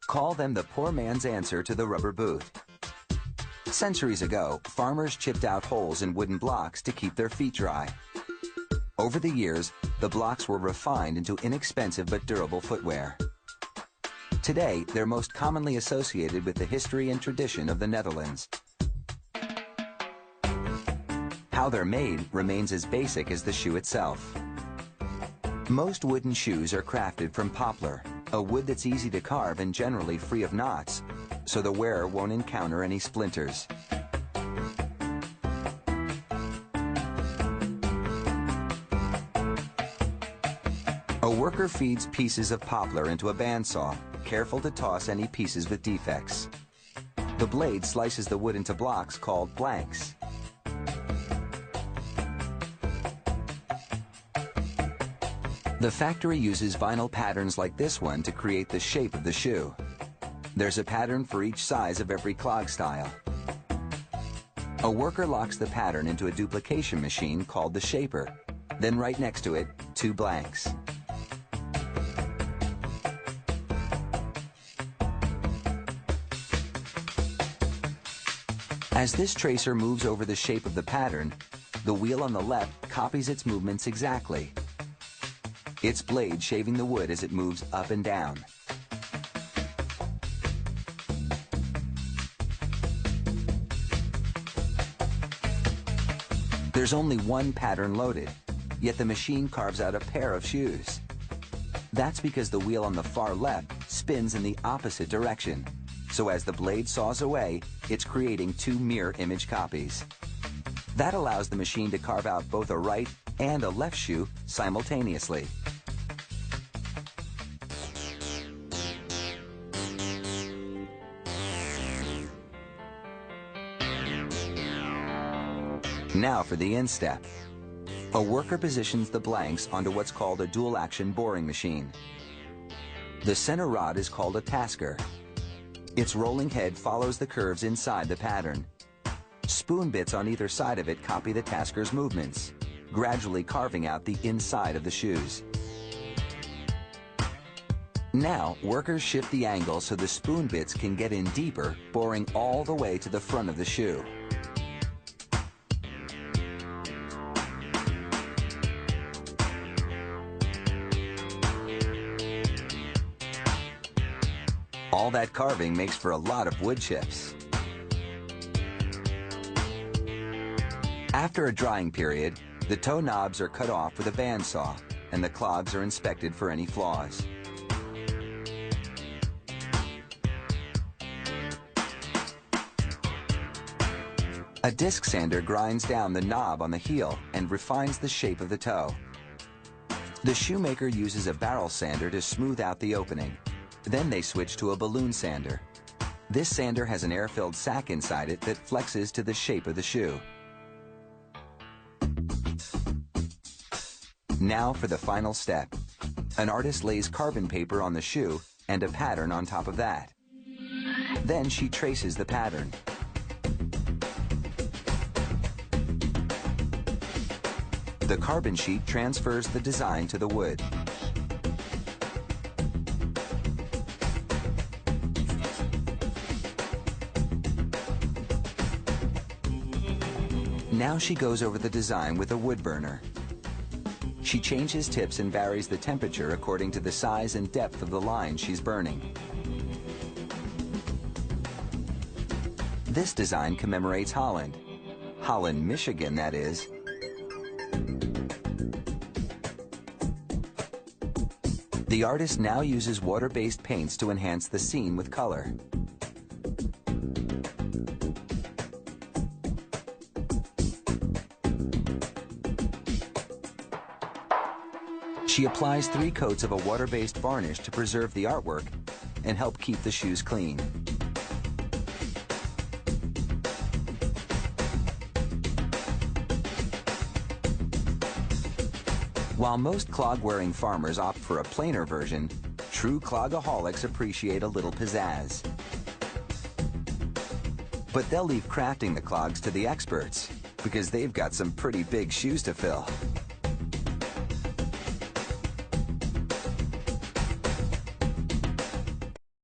Call them the poor man's answer to the rubber boot. Centuries ago, farmers chipped out holes in wooden blocks to keep their feet dry. Over the years, the blocks were refined into inexpensive but durable footwear. Today, they're most commonly associated with the history and tradition of the Netherlands. How they're made remains as basic as the shoe itself. Most wooden shoes are crafted from poplar, a wood that's easy to carve and generally free of knots, so the wearer won't encounter any splinters. A worker feeds pieces of poplar into a bandsaw, careful to toss any pieces with defects. The blade slices the wood into blocks called blanks. The factory uses vinyl patterns like this one to create the shape of the shoe. There's a pattern for each size of every clog style. A worker locks the pattern into a duplication machine called the shaper. Then right next to it, 2 blanks. As this tracer moves over the shape of the pattern, the wheel on the left copies its movements exactly. Its blade shaving the wood as it moves up and down. There's only one pattern loaded, yet the machine carves out a pair of shoes. That's because the wheel on the far left spins in the opposite direction. So as the blade saws away, it's creating 2 mirror image copies. That allows the machine to carve out both a right and a left shoe simultaneously. Now for the instep. A worker positions the blanks onto what's called a dual-action boring machine. The center rod is called a tasker. Its rolling head follows the curves inside the pattern. Spoon bits on either side of it copy the tasker's movements, gradually carving out the inside of the shoes. Now, workers shift the angle so the spoon bits can get in deeper, boring all the way to the front of the shoe. All that carving makes for a lot of wood chips. After a drying period, the toe knobs are cut off with a bandsaw, and the clogs are inspected for any flaws. A disc sander grinds down the knob on the heel and refines the shape of the toe. The shoemaker uses a barrel sander to smooth out the opening. Then they switch to a balloon sander. This sander has an air-filled sack inside it that flexes to the shape of the shoe. Now for the final step. An artist lays carbon paper on the shoe and a pattern on top of that. Then she traces the pattern. The carbon sheet transfers the design to the wood. Now she goes over the design with a wood burner. She changes tips and varies the temperature according to the size and depth of the line she's burning. This design commemorates Holland. Holland, Michigan, that is. The artist now uses water-based paints to enhance the scene with color. She applies 3 coats of a water-based varnish to preserve the artwork and help keep the shoes clean. While most clog-wearing farmers opt for a plainer version, true clogaholics appreciate a little pizzazz. But they'll leave crafting the clogs to the experts, because they've got some pretty big shoes to fill.